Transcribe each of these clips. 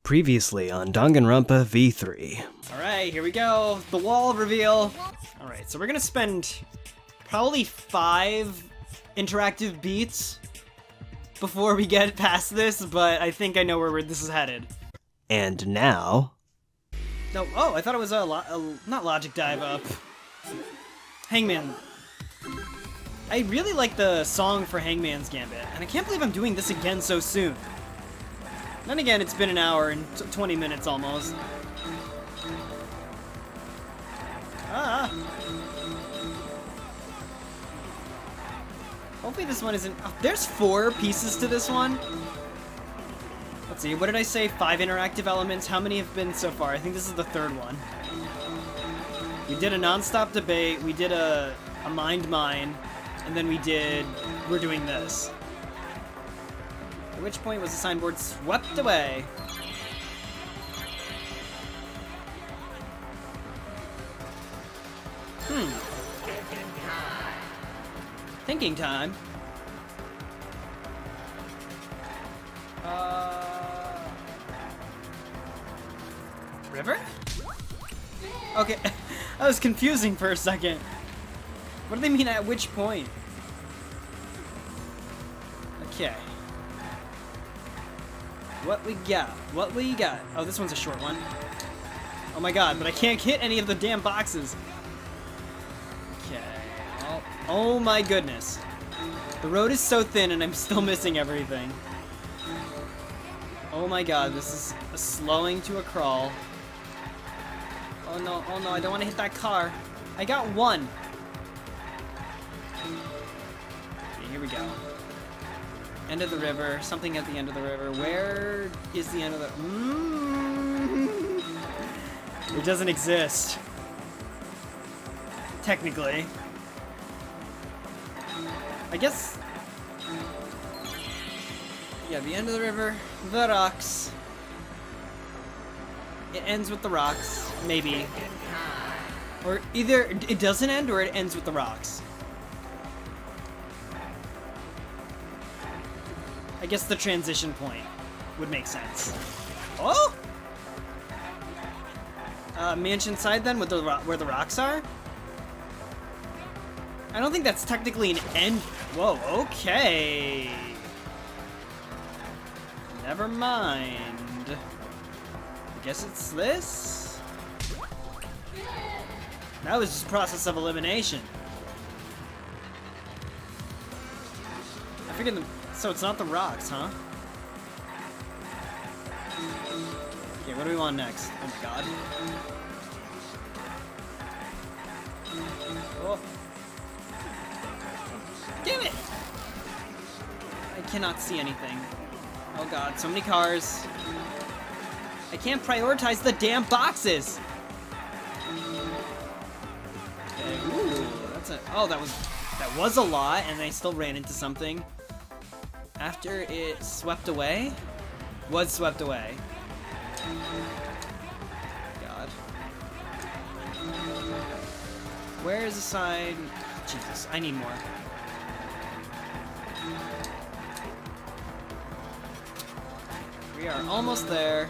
Previously on Danganronpa V3. Alright, here we go. The wall reveal. Alright, so we're gonna spend probably 5 interactive beats before we get past this, but I think I know where this is headed. And now... No, oh, I thought it was not Logic Dive Up. Hangman. I really like the song for Hangman's Gambit, and I can't believe I'm doing this again so soon. Then again, it's been an hour and 20 minutes almost. Ah! Hopefully this one isn't... Oh, there's 4 pieces to this one. Let's see, what did I say? 5 interactive elements. How many have been so far? I think this is the 3rd one. We did a non-stop debate, we did a mind mine, and then we're doing this. At which point was the signboard swept away? Thinking time. River? Okay, that was confusing for a second. What do they mean at which point? Okay. What we got? What we got? Oh, this one's a short one. Oh my god, but I can't hit any of the damn boxes. Okay. Oh my goodness. The road is so thin and I'm still missing everything. Oh my god, this is a slowing to a crawl. Oh no, I don't want to hit that car. I got 1. Okay, here we go. End of the river, something at the end of the river. Where is the end of the... It doesn't exist. Technically. I guess... Yeah, the end of the river, the rocks. It ends with the rocks, maybe. Or either it doesn't end or it ends with the rocks. I guess the transition point would make sense. Oh! Mansion side then, with where the rocks are? I don't think that's technically an end. Whoa, okay. Never mind. I guess it's this? That was just process of elimination. I figured so it's not the rocks, huh? Okay, what do we want next? Oh my god. Oh. Damn it! I cannot see anything. Oh god, so many cars. I can't prioritize the damn boxes! Okay, ooh, that's a... Oh, that was a lot, and I still ran into something. After it swept away? Was swept away. God. Where is the side? Jesus, I need more. We are almost there.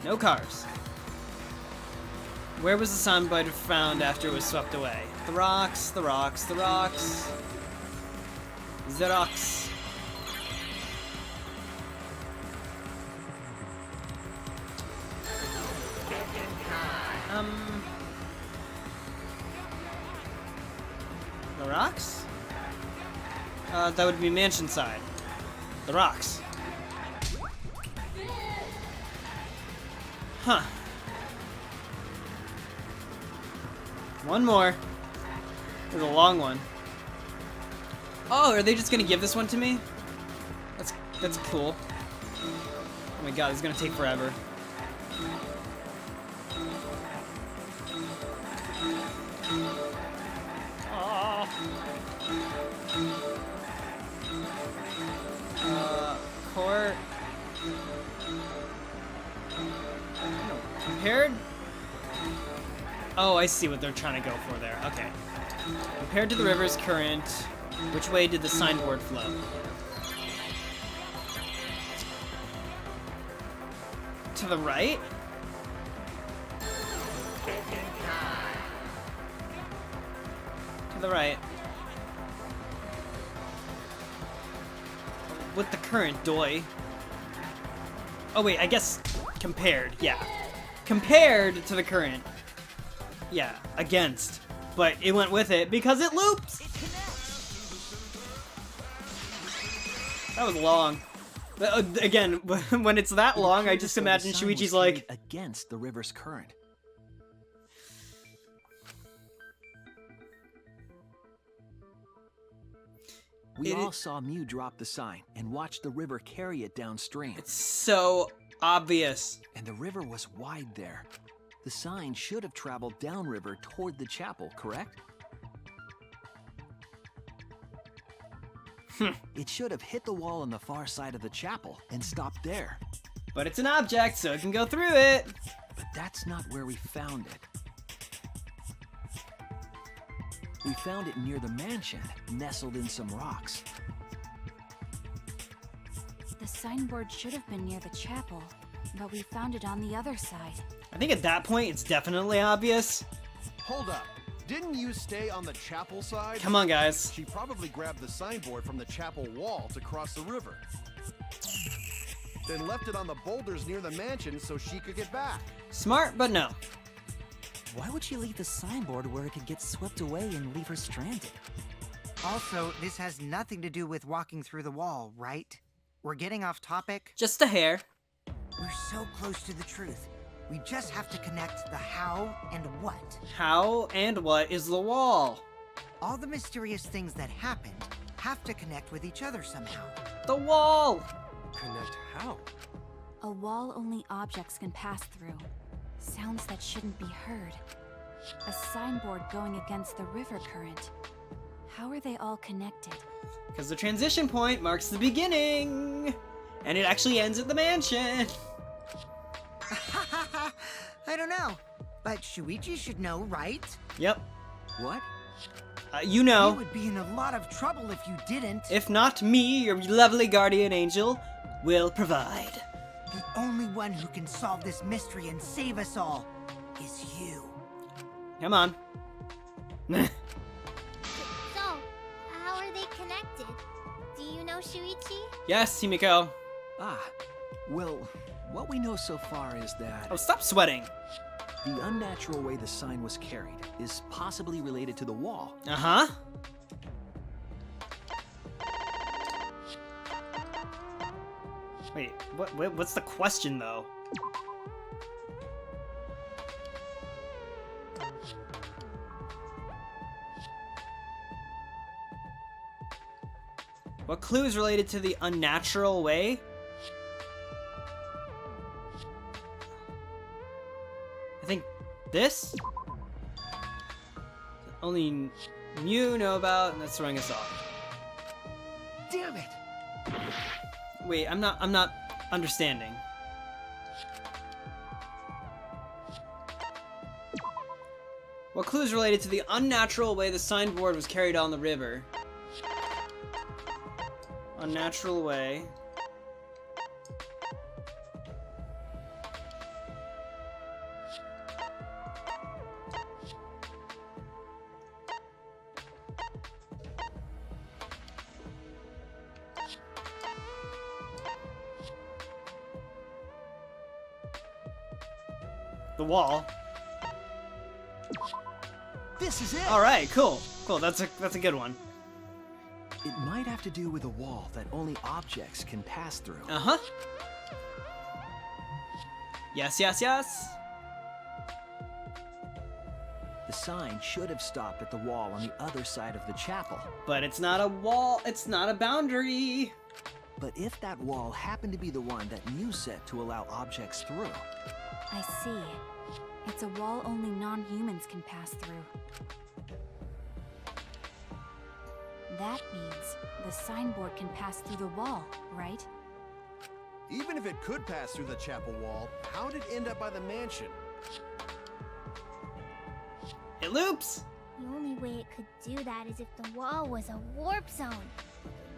No cars. Where was the soundbite found after it was swept away? The rocks, the rocks, the rocks. The rocks. The rocks? That would be mansion side. The rocks. Huh. One more. There's a long one. Oh, are they just gonna give this one to me? That's cool. Oh my god, it's gonna take forever. Oh. Court. No, compared. Oh, I see what they're trying to go for there. Okay. Compared to the river's current, which way did the signboard flow? To the right? To the right. With the current, doy. Oh wait, I guess compared, yeah. Compared to the current. Yeah, against. But it went with it because it loops! That was long. Again, when it's that long, I just imagine Shuichi's like... against the river's current. We all saw Mew drop the sign and watch the river carry it downstream. It's so obvious. And the river was wide there. The sign should have traveled downriver toward the chapel, correct? It should have hit the wall on the far side of the chapel and stopped there. But it's an object, so it can go through it. But that's not where we found it. We found it near the mansion, nestled in some rocks. The signboard should have been near the chapel, but we found it on the other side. I think at that point, it's definitely obvious. Hold up. Didn't you stay on the chapel side? Come on, guys. She probably grabbed the signboard from the chapel wall to cross the river. Then left it on the boulders near the mansion so she could get back. Smart, but no. Why would she leave the signboard where it could get swept away and leave her stranded? Also, this has nothing to do with walking through the wall, right? We're getting off topic. Just a hair. We're so close to the truth. We just have to connect the how and what. How and what is the wall? All the mysterious things that happened have to connect with each other somehow. The wall! Connect how? A wall only objects can pass through. Sounds that shouldn't be heard. A signboard going against the river current. How are they all connected? Because the transition point marks the beginning! And it actually ends at the mansion! I don't know, but Shuichi should know, right? Yep. What? You know. You would be in a lot of trouble if you didn't. If not me, your lovely guardian angel, will provide. The only one who can solve this mystery and save us all is you. Come on. So, how are they connected? Do you know Shuichi? Yes, Himiko. Well, what we know so far is that Oh, stop sweating. the unnatural way the sign was carried is possibly related to the wall. Uh-huh. Wait, what's the question, though? What clue is related to the unnatural way? I think this? Only you know about, and that's throwing us off. Damn it! Wait, I'm not understanding. What clue is related to the unnatural way the signboard was carried on the river? Unnatural way. The wall. This is it! All right, cool. Cool. That's a good one. It might have to do with a wall that only objects can pass through. Uh-huh. Yes, yes, yes. The sign should have stopped at the wall on the other side of the chapel. But it's not a wall. It's not a boundary. But if that wall happened to be the one that Mew set to allow objects through, I see. It's a wall only non-humans can pass through. That means the signboard can pass through the wall, right? Even if it could pass through the chapel wall, how did it end up by the mansion? It loops. The only way it could do that is if the wall was a warp zone.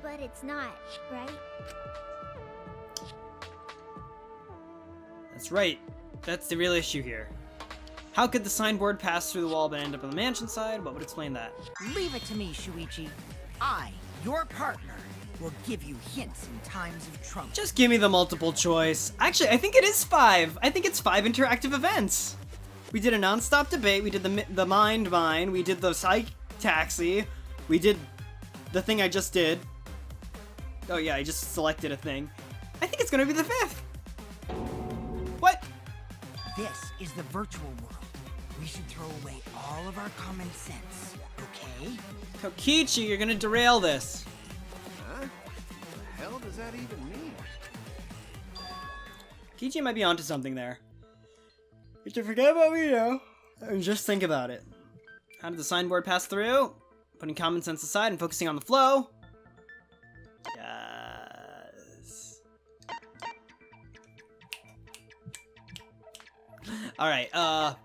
But it's not, right? That's right. That's the real issue here. How could the signboard pass through the wall but end up on the mansion side? What would explain that? Leave it to me, Shuichi. I, your partner, will give you hints in times of trouble. Just give me the multiple choice. Actually, I think it is 5. I think it's 5 interactive events. We did a non-stop debate. We did the mind mine. We did the psych taxi. We did the thing I just did. Oh yeah, I just selected a thing. I think it's gonna be the 5th. What? This is the virtual world. We should throw away all of our common sense, okay? Kokichi, you're gonna derail this. Huh? What the hell does that even mean? Kokichi might be onto something there. You should forget about me now and just think about it. How did the signboard pass through? Putting common sense aside and focusing on the flow. Yes. Alright,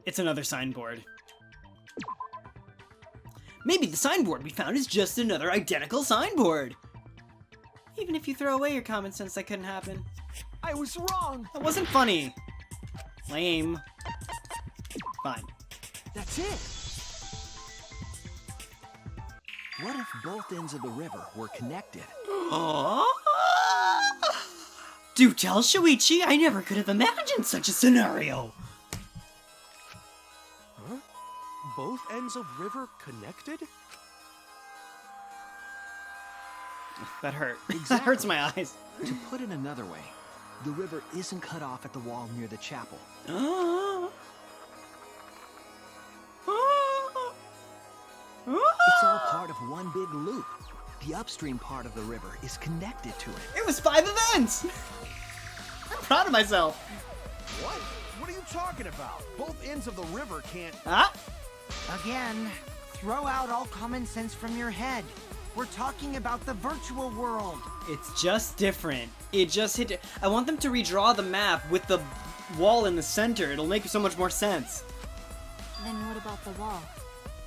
it's another signboard. Maybe the signboard we found is just another identical signboard. Even if you throw away your common sense, that couldn't happen. I was wrong. That wasn't funny. Lame. Fine. That's it. What if both ends of the river were connected? Do tell, Shuichi, I never could have imagined such a scenario. Huh? Both ends of river connected? That hurt. That hurts my eyes. To put it another way, the river isn't cut off at the wall near the chapel. It's all part of one big loop. The upstream part of the river is connected to it. It was 5 events! I'm proud of myself. What? What are you talking about? Both ends of the river can't... Huh? Again, throw out all common sense from your head. We're talking about the virtual world. It's just different. It just hit... I want them to redraw the map with the wall in the center. It'll make so much more sense. Then what about the wall?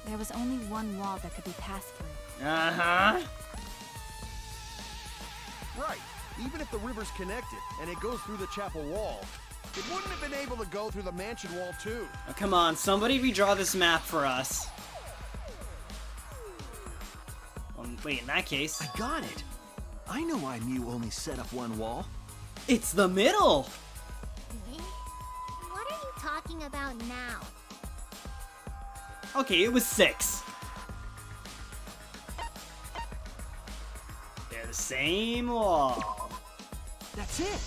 There was only one wall that could be passed through. Uh-huh. Right. Even if the river's connected and it goes through the chapel wall, it wouldn't have been able to go through the mansion wall too. Oh, come on, somebody redraw this map for us. Wait, in that case... I got it. I know why Mew only set up one wall. It's the middle! What are you talking about now? Okay, it was 6. They're the same wall. That's it.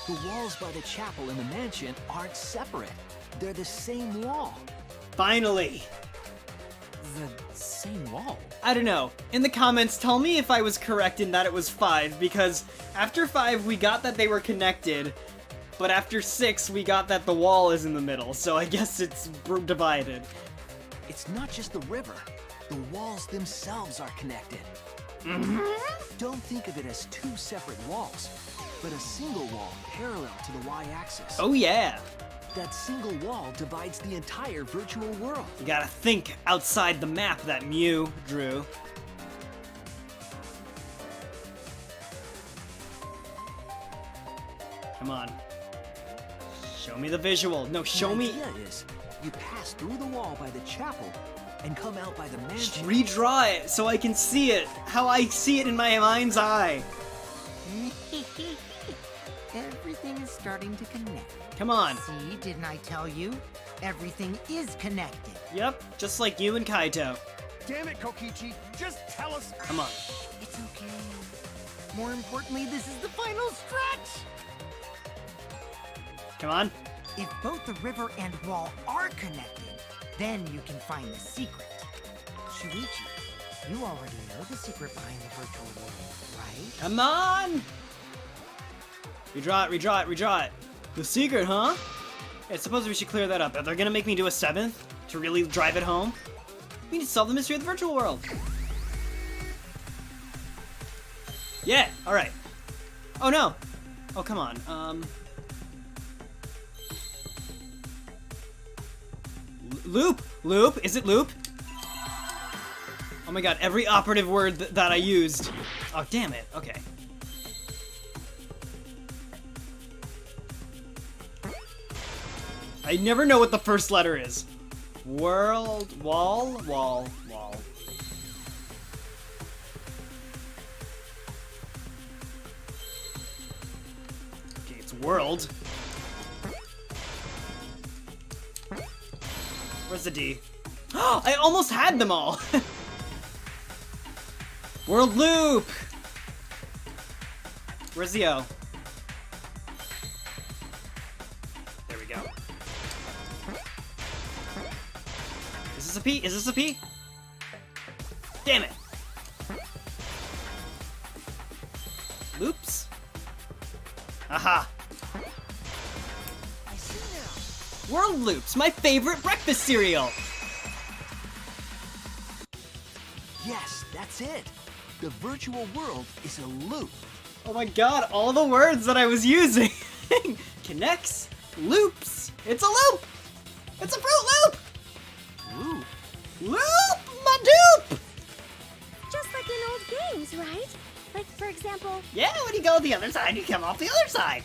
The walls by the chapel and the mansion aren't separate. They're the same wall. Finally! The same wall? I don't know. In the comments, tell me if I was correct in that it was 5, because after 5 we got that they were connected, but after 6 we got that the wall is in the middle, so I guess it's divided. It's not just the river. The walls themselves are connected. Don't think of it as 2 separate walls, but a single wall parallel to the y-axis. Oh yeah! That single wall divides the entire virtual world. You gotta think outside the map that Mew drew. Come on. Show me the visual. No, show me. The idea is, you pass through the wall by the chapel and come out by the mansion. Redraw it so I can see it. How I see it in my mind's eye. Everything is starting to connect. Come on. See, didn't I tell you? Everything is connected. Yep, just like you and Kaito. Damn it, Kokichi! Just tell us. Come on. It's okay. More importantly, this is the final stretch! Come on. If both the river and wall are connected, then you can find the secret. Shuichi, you already know the secret behind the virtual world, right? Come on! Redraw it, redraw it, redraw it. The secret, huh? I suppose we should clear that up. Are they gonna make me do a 7th to really drive it home? We need to solve the mystery of the virtual world. Yeah, alright. Oh no! Oh, come on. Loop! Loop? Is it loop? Oh my god, every operative word that I used. Oh, damn it. Okay. I never know what the first letter is. World, wall. Okay, it's world. Where's the D? I almost had them all! World loop! Where's the O? There we go. Is this a P? Is this a P? Damn it! Loops? Aha! I see now. World loops, my favorite breakfast cereal! Yes, that's it. The virtual world is a loop. Oh my god, all the words that I was using! Connects, loops, it's a loop! It's a Fruit Loop! Loop? Loop, my dupe! Just like in old games, right? Like, for example, Yeah, when you go the other side, you come off the other side.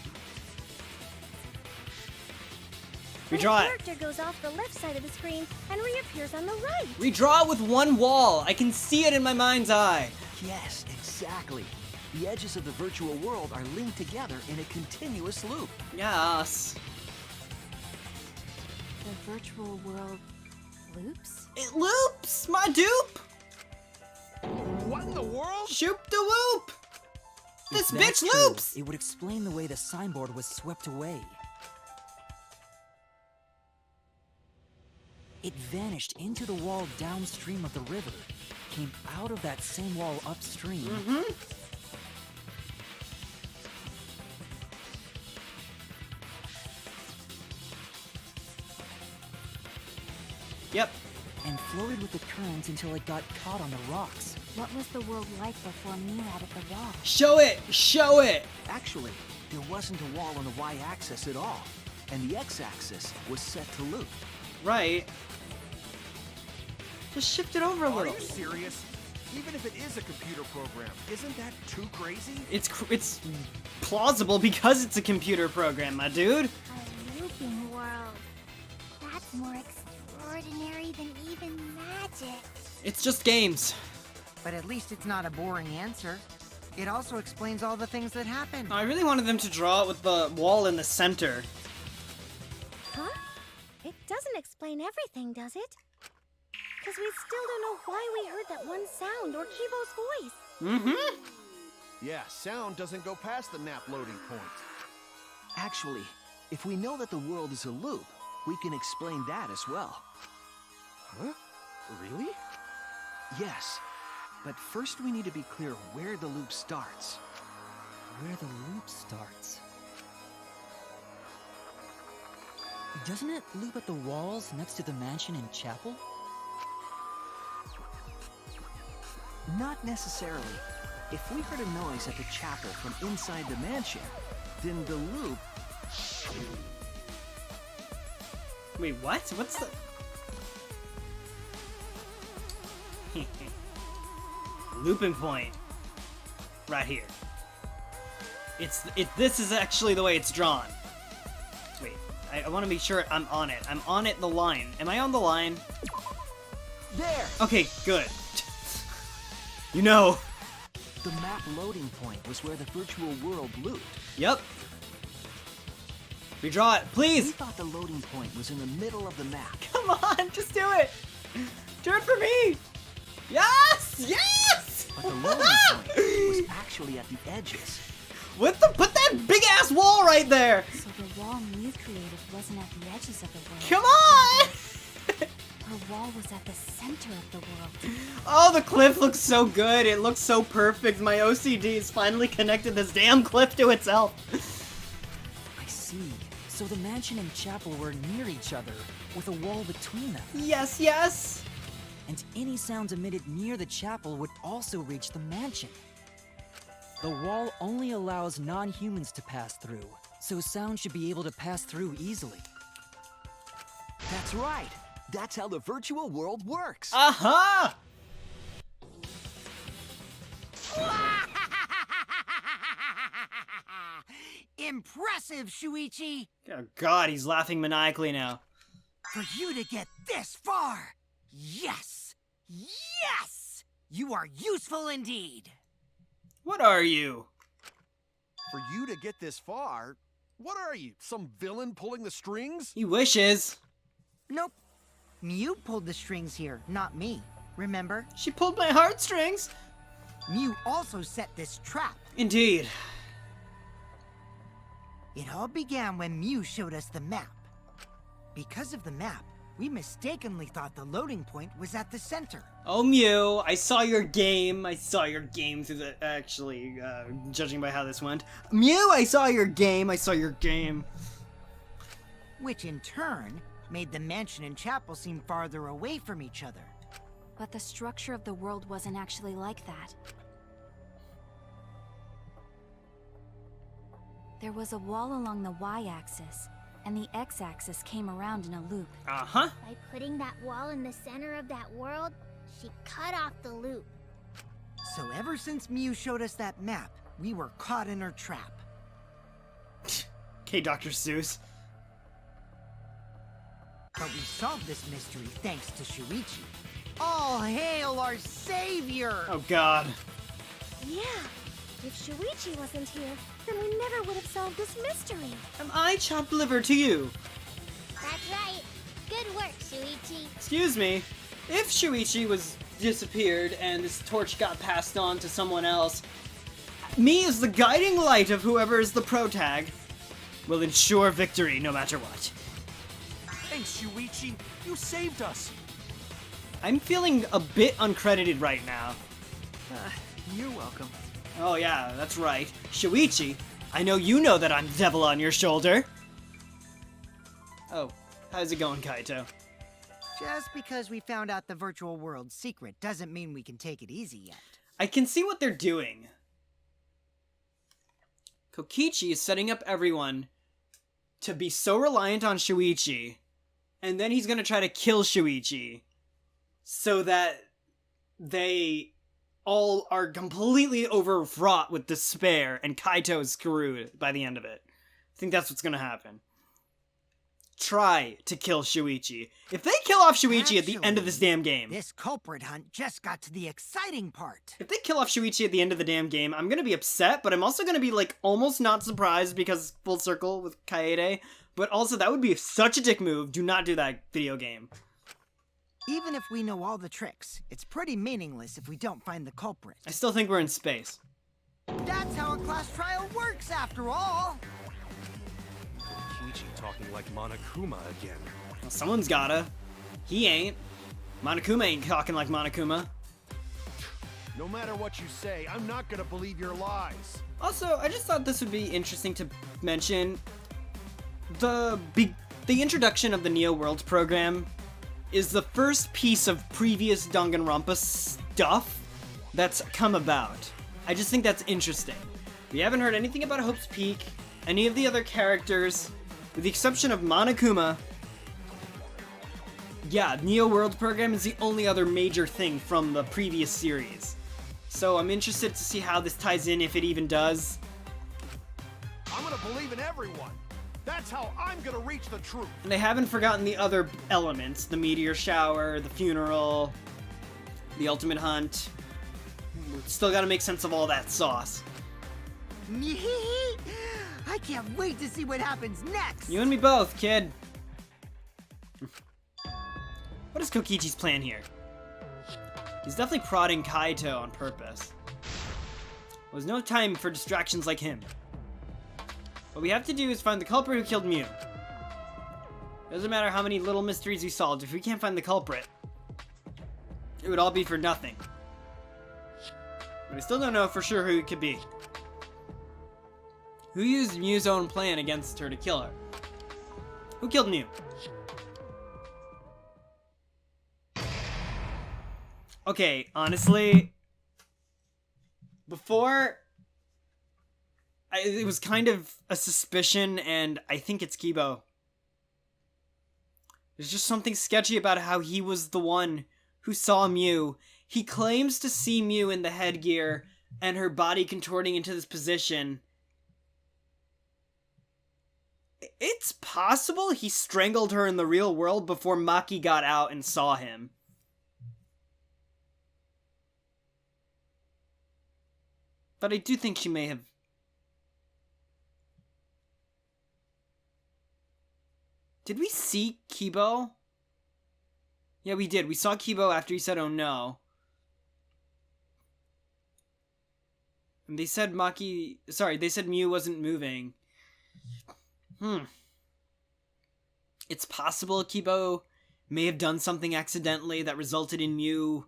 when a Redraw it. character goes off the left side of the screen and reappears on the right. Redraw it with one wall. I can see it in my mind's eye. Yes, exactly. The edges of the virtual world are linked together in a continuous loop. Yes. The virtual world loops? It loops, my dupe! What in the world? Shoop de whoop! This If that's bitch true, loops! It would explain the way the signboard was swept away. It vanished into the wall downstream of the river, came out of that same wall upstream. Yep. And floated with the current until it got caught on the rocks. What was the world like before Mew added the wall? Show it! Show it! Actually, there wasn't a wall on the y-axis at all, and the x-axis was set to loop. Right. Just shift it over a Are little. you serious? Even if it is a computer program, isn't that too crazy? It's plausible because it's a computer program, my dude. A looping world. That's more extraordinary than even magic. It's just games. But at least it's not a boring answer. It also explains all the things that happen. I really wanted them to draw it with the wall in the center. Huh? It doesn't explain everything, does it? Because we still don't know why we heard that one sound or Kivo's voice. Mm-hmm. Yeah, sound doesn't go past the map loading point. Actually, if we know that the world is a loop, we can explain that as well. Huh? Really? Yes, but first we need to be clear where the loop starts. Where the loop starts. Doesn't it loop at the walls next to the mansion and chapel? Not necessarily. If we heard a noise at the chapel from inside the mansion, then the loop... Wait, what? What's the... Looping point. Right here. This is actually the way it's drawn. Wait, I want to be sure I'm on it. I'm on it, the line. Am I on the line? There! Okay, good. You know. The map loading point was where the virtual world looped. Yep. Redraw it, We please. thought the loading point was in the middle of the map. Come on, just do it. Do it for me. Yes, yes. But the loading point was actually at the edges. Put that big ass wall right there. So the wall Mew created wasn't at the edges of the world. Come on. Her wall was at the center of the world. Oh, the cliff looks so good. It looks so perfect. My OCD's finally connected this damn cliff to itself. I see. So the mansion and chapel were near each other, with a wall between them. Yes, yes. And any sounds emitted near the chapel would also reach the mansion. The wall only allows non-humans to pass through, so sound should be able to pass through easily. That's right. That's how the virtual world works. Aha! Impressive, Shuichi! Oh god, he's laughing maniacally now. For you to get this far! Yes! Yes! You are useful indeed! What are you? For you to get this far, what are you? Some villain pulling the strings? He wishes. Nope. Mew pulled the strings here, not me. Remember? She pulled my heartstrings. Mew also set this trap. Indeed. It all began when Mew showed us the map. Because of the map, we mistakenly thought the loading point was at the center. Oh, Mew, I saw your game. I saw your game through the... Actually, judging by how this went. Mew, I saw your game. I saw your game. Which in turn made the mansion and chapel seem farther away from each other. But the structure of the world wasn't actually like that. There was a wall along the y-axis, and the x-axis came around in a loop. Uh-huh. By putting that wall in the center of that world, she cut off the loop. So ever since Mew showed us that map, we were caught in her trap. Okay, Dr. Seuss. But we solved this mystery thanks to Shuichi. All hail our savior! Oh, God. Yeah, if Shuichi wasn't here, then we never would have solved this mystery. Am I chopped liver to you? That's right. Good work, Shuichi. Excuse me. If Shuichi was disappeared and this torch got passed on to someone else, me as the guiding light of whoever is the protag will ensure victory no matter what. Thanks, Shuichi. You saved us. I'm feeling a bit uncredited right now. You're welcome. Oh yeah, that's right. Shuichi, I know you know that I'm the devil on your shoulder. Oh, how's it going, Kaito? Just because we found out the virtual world's secret doesn't mean we can take it easy yet. I can see what they're doing. Kokichi is setting up everyone to be so reliant on Shuichi, and then he's gonna try to kill Shuichi so that they all are completely overwrought with despair and Kaito is screwed by the end of it. I think that's what's gonna happen. Try to kill Shuichi. If they kill off Shuichi at the end of this damn game... This culprit hunt just got to the exciting part. If they kill off Shuichi at the end of the damn game, I'm gonna be upset, but I'm also gonna be, like, almost not surprised because full circle with Kaede. But also, that would be such a dick move. Do not do that video game. Even if we know all the tricks, it's pretty meaningless if we don't find the culprit. I still think we're in space. That's how a class trial works, after all! Kichi talking like Monokuma again. Well, someone's gotta. He ain't. Monokuma ain't talking like Monokuma. No matter what you say, I'm not gonna believe your lies. Also, I just thought this would be interesting to mention. The introduction of the Neo Worlds program is the first piece of previous Danganronpa stuff that's come about. I just think that's interesting. We haven't heard anything about Hope's Peak, any of the other characters, with the exception of Monokuma. Yeah, Neo Worlds program is the only other major thing from the previous series. So I'm interested to see how this ties in, if it even does. I'm gonna believe in everyone. That's how I'm gonna reach the truth. And they haven't forgotten the other elements. The meteor shower, the funeral, the ultimate hunt. Still gotta make sense of all that sauce. I can't wait to see what happens next! You and me both, kid. What is Kokichi's plan here? He's definitely prodding Kaito on purpose. There's no time for distractions like him. What we have to do is find the culprit who killed Mew. Doesn't matter how many little mysteries we solved, if we can't find the culprit, it would all be for nothing. But I still don't know for sure who it could be. Who used Mew's own plan against her to kill her? Who killed Mew? Okay, honestly, before, it was kind of a suspicion, and I think it's Kibo. There's just something sketchy about how he was the one who saw Mew. He claims to see Mew in the headgear and her body contorting into this position. It's possible he strangled her in the real world before Maki got out and saw him. But I do think she may have... Did we see Kibo? Yeah, we did. We saw Kibo after he said, oh no. And they said Maki... Sorry, they said Mew wasn't moving. It's possible Kibo may have done something accidentally that resulted in Mew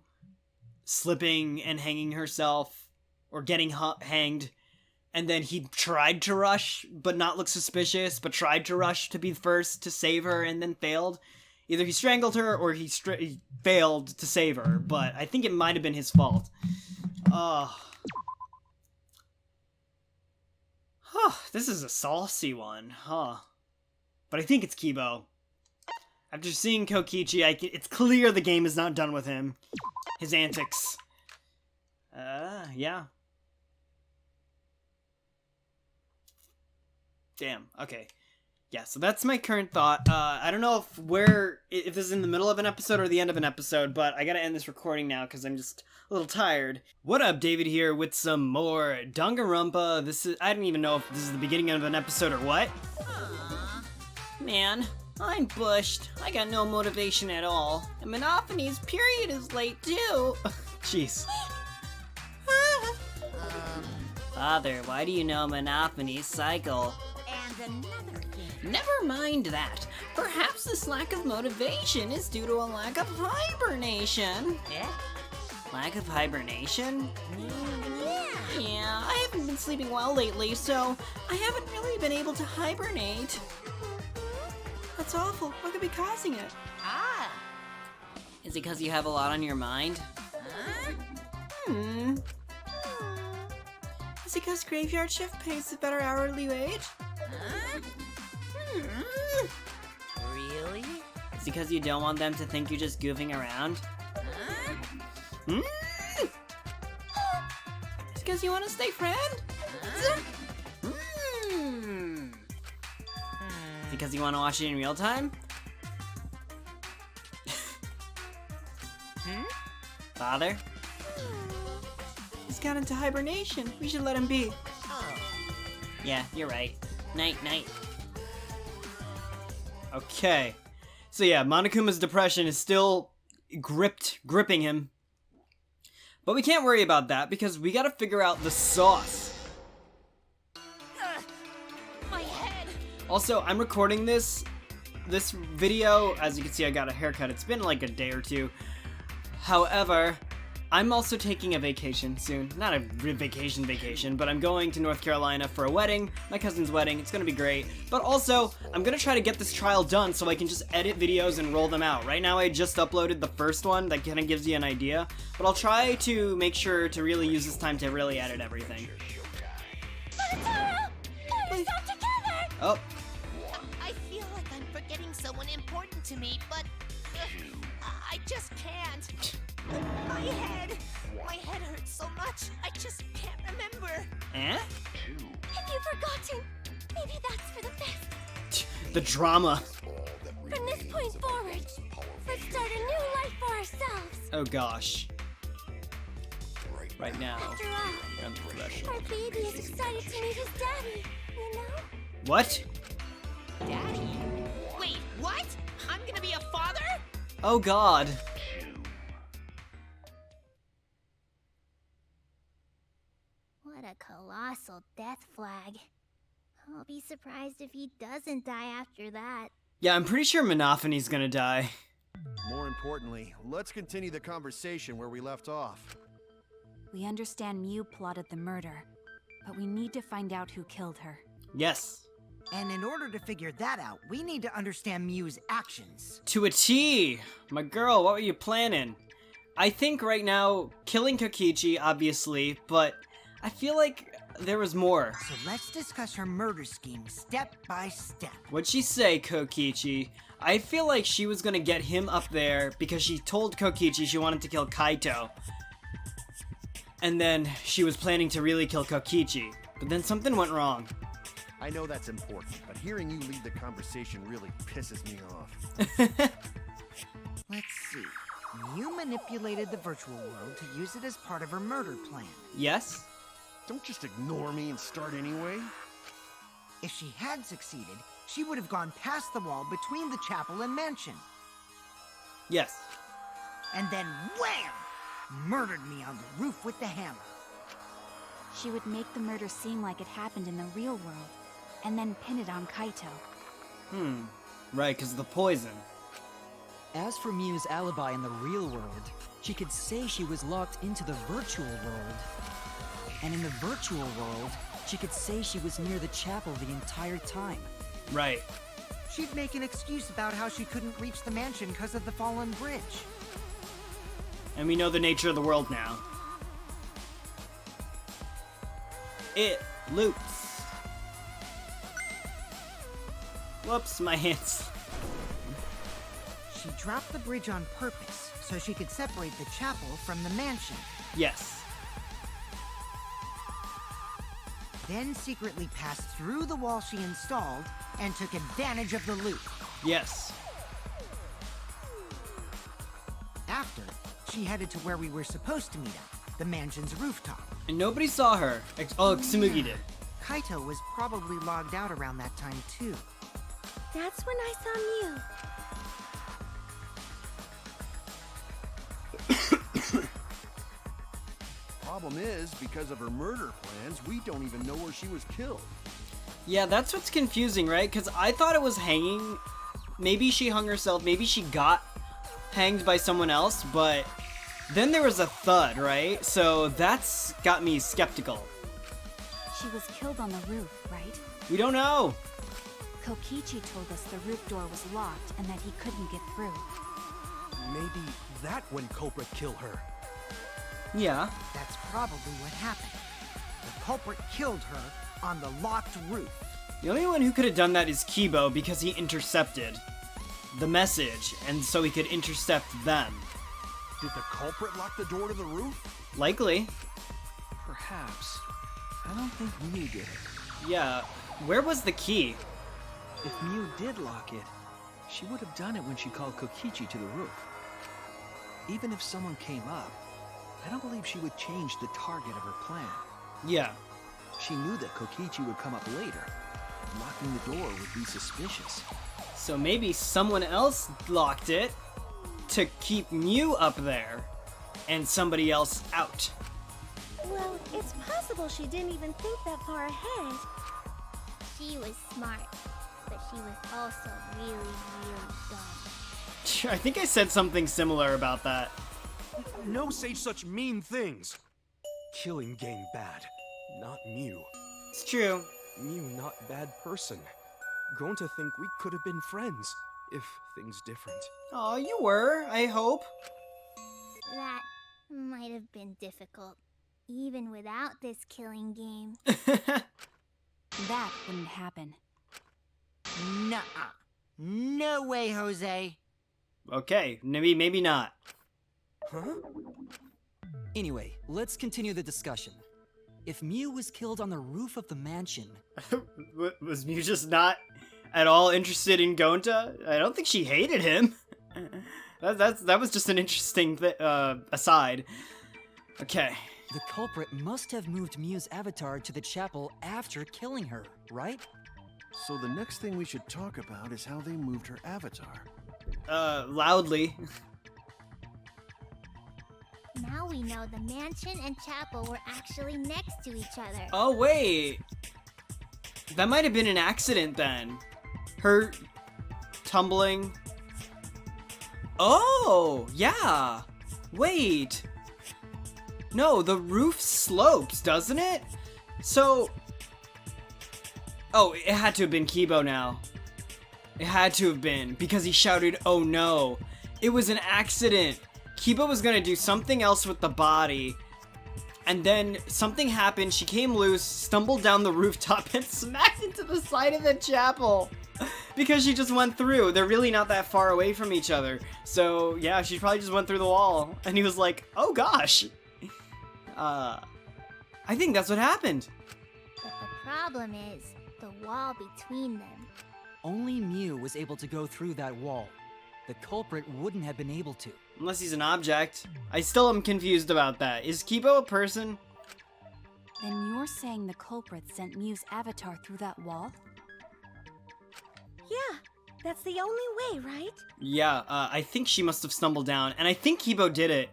slipping and hanging herself, or getting hanged, and then he tried to rush, but not look suspicious, but tried to rush to be first to save her, and then failed. Either he strangled her, or he failed to save her, but I think it might have been his fault. This is a saucy one, huh? But I think it's Kibo. After seeing Kokichi, it's clear the game is not done with him. His antics. Yeah. Damn, okay. Yeah, so that's my current thought. I don't know if this is in the middle of an episode or the end of an episode, but I gotta end this recording now because I'm just a little tired. What up, David here with some more Danganronpa. I don't even know if this is the beginning of an episode or what. Man, I'm bushed. I got no motivation at all. And Monophanie's period is late too. Jeez. Father, why do you know Monophanie's cycle? And another thing. Never mind that. Perhaps this lack of motivation is due to a lack of hibernation. Yeah? Lack of hibernation? Yeah. Yeah, I haven't been sleeping well lately, so I haven't really been able to hibernate. That's awful. What could be causing it? Ah. Is it because you have a lot on your mind? Is it because graveyard shift pays a better hourly wage? Really? Is it because you don't want them to think you're just goofing around? Is it because you want to stay friend? Is it because you want to watch it in real time? Father? He's got into hibernation. We should let him be. Yeah, you're right. Night, night. Okay. So yeah, Monokuma's depression is still gripping him. But we can't worry about that because we gotta figure out the sauce. My head. Also, I'm recording this video. As you can see, I got a haircut. It's been like a day or two. However, I'm also taking a vacation soon. Not a vacation, but I'm going to North Carolina for a wedding, my cousin's wedding. It's gonna be great. But also, I'm gonna try to get this trial done so I can just edit videos and roll them out. Right now, I just uploaded the first one that kind of gives you an idea. But I'll try to make sure to really use this time to really edit everything. Let's stop together! Oh. I feel like I'm forgetting someone important to me, but I just can't. My head hurts so much, I just can't remember. Eh? Have you forgotten? Maybe that's for the best. The drama. From this point forward, let's start a new life for ourselves. Oh gosh. Right now. After all, we're on the threshold. our baby is excited to meet his daddy, you know? What? Daddy? Wait, what? I'm gonna be a father? Oh god. What a colossal death flag. I'll be surprised if he doesn't die after that. Yeah, I'm pretty sure Monophanie's gonna die. More importantly, let's continue the conversation where we left off. We understand Mew plotted the murder, but we need to find out who killed her. Yes. And in order to figure that out, we need to understand Mew's actions. To a T! My girl, what were you planning? I think right now, killing Kokichi, obviously, but I feel like there was more. So let's discuss her murder scheme step by step. What'd she say, Kokichi? I feel like she was gonna get him up there because she told Kokichi she wanted to kill Kaito. And then she was planning to really kill Kokichi. But then something went wrong. I know that's important, but hearing you lead the conversation really pisses me off. Let's see. You manipulated the virtual world to use it as part of her murder plan. Yes? Don't just ignore me and start anyway. If she had succeeded, she would have gone past the wall between the chapel and mansion. Yes. And then wham! Murdered me on the roof with the hammer. She would make the murder seem like it happened in the real world, and then pin it on Kaito. Right, because of the poison. As for Miu's alibi in the real world, she could say she was locked into the virtual world. And in the virtual world, she could say she was near the chapel the entire time. Right. She'd make an excuse about how she couldn't reach the mansion because of the fallen bridge. And we know the nature of the world now. It loops. Whoops, my hands. She dropped the bridge on purpose so she could separate the chapel from the mansion. Yes. Then secretly passed through the wall she installed and took advantage of the loop. Yes. After, she headed to where we were supposed to meet up, the mansion's rooftop. And nobody saw her. Oh, Tsumugi did. Kaito was probably logged out around that time too. That's when I saw Miu. Problem is, because of her murder plans, we don't even know where she was killed. Yeah, that's what's confusing, right? Because I thought it was hanging. Maybe she hung herself. Maybe she got hanged by someone else, but then there was a thud, right? So that's got me skeptical. She was killed on the roof, right? We don't know. Kokichi told us the roof door was locked and that he couldn't get through. Maybe that when culprit killed her. Yeah. That's probably what happened. The culprit killed her on the locked roof. The only one who could have done that is Kibo because he intercepted the message, and so he could intercept them. Did the culprit lock the door to the roof? Likely. Perhaps. I don't think Miu did it. Yeah. Where was the key? If Miu did lock it, she would have done it when she called Kokichi to the roof. Even if someone came up, I don't believe she would change the target of her plan. Yeah. She knew that Kokichi would come up later. Locking the door would be suspicious. So maybe someone else locked it to keep Miu up there and somebody else out. Well, it's possible she didn't even think that far ahead. She was smart, but she was also really, really dumb. I think I said something similar about that. No say such mean things. Killing game bad, not Miu. It's true. Miu not bad person. Grown to think we could have been friends, if things different. Oh, you were, I hope. That might have been difficult, even without this killing game. That wouldn't happen. Nuh-uh. No way, Jose. Okay, maybe not. Huh? Anyway, let's continue the discussion. If Miu was killed on the roof of the mansion... Was Miu just not at all interested in Gonta? I don't think she hated him. that was just an interesting aside. Okay. The culprit must have moved Miu's avatar to the chapel after killing her, right? So the next thing we should talk about is how they moved her avatar. Loudly. Now we know the mansion and chapel were actually next to each other. Oh, wait. That might have been an accident then. Her tumbling. Oh, yeah. Wait. No, the roof slopes, doesn't it? So... Oh, it had to have been Kibo now. It had to have been, because he shouted, "Oh no." It was an accident. Kiba was gonna do something else with the body, and then something happened. She came loose, stumbled down the rooftop, and smacked into the side of the chapel because she just went through. They're really not that far away from each other, so yeah, she probably just went through the wall. And he was like, "Oh gosh." I think that's what happened. But the problem is, The wall between them. Only Mew was able to go through that wall. The culprit wouldn't have been able to. Unless he's an object. I still am confused about that. Is Kibo a person? Then you're saying the culprit sent Mew's avatar through that wall? Yeah, that's the only way, right? Yeah, I think she must have stumbled down, and I think Kibo did it.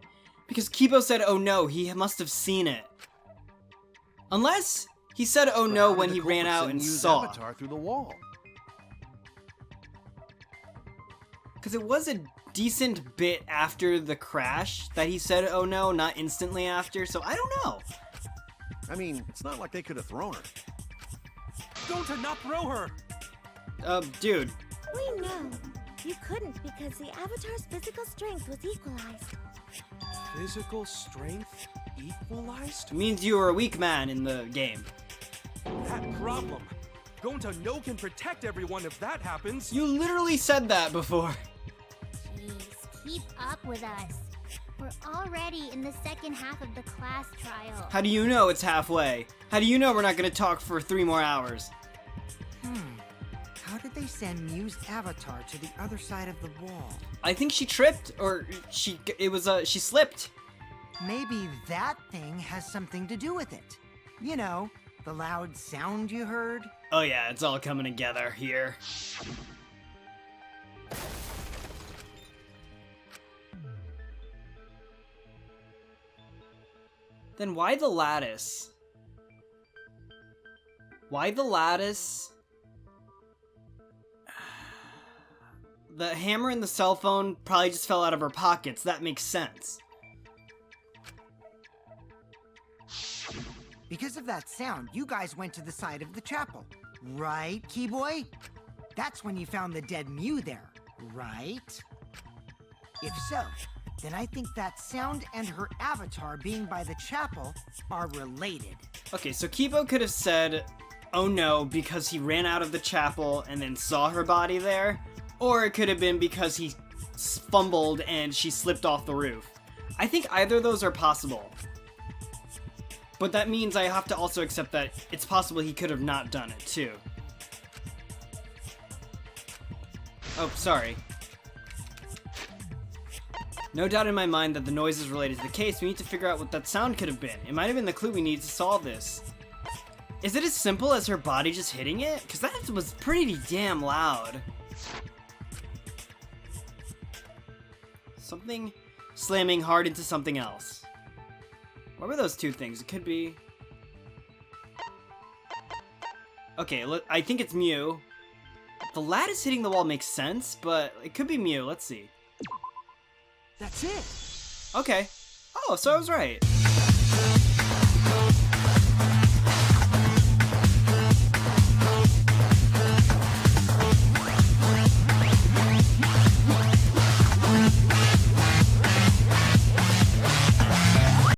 Because Kibo said, oh no, he must have seen it. Unless he said, oh But no, how did when the he ran culprit out send and Mew's saw. Avatar through the wall. Because it was a decent bit after the crash that he said, oh no, not instantly after, so I don't know. I mean, it's not like they could have thrown her. Gonta, not throw her! Dude. We know. You couldn't because the Avatar's physical strength was equalized. Physical strength equalized? Means you were a weak man in the game. That problem. Gonta no can protect everyone if that happens. You literally said that before. Jeez, keep up with us. We're already in the second half of the class trial. How do you know it's halfway? How do you know we're not gonna talk for 3 more hours? How did they send Mew's avatar to the other side of the wall? I think she tripped, or she slipped. Maybe that thing has something to do with it. You know, the loud sound you heard? Oh yeah, it's all coming together here. Then why the lattice? Why the lattice? The hammer and the cell phone probably just fell out of her pockets. That makes sense. Because of that sound, you guys went to the side of the chapel. Right, Keyboy? That's when you found the dead Mew there, right? If so, then I think that sound and her avatar being by the chapel are related. Okay, so Kibo could have said, oh no, because he ran out of the chapel and then saw her body there. Or it could have been because he fumbled and she slipped off the roof. I think either of those are possible. But that means I have to also accept that it's possible he could have not done it, too. Oh, sorry. No doubt in my mind that the noise is related to the case. We need to figure out what that sound could have been. It might have been the clue we need to solve this. Is it as simple as her body just hitting it? Because that was pretty damn loud. Something slamming hard into something else. What were those 2 things? It could be... Okay, look, I think it's Mew. The lattice hitting the wall makes sense, but it could be Mew. Let's see. That's it! Okay. Oh, so I was right.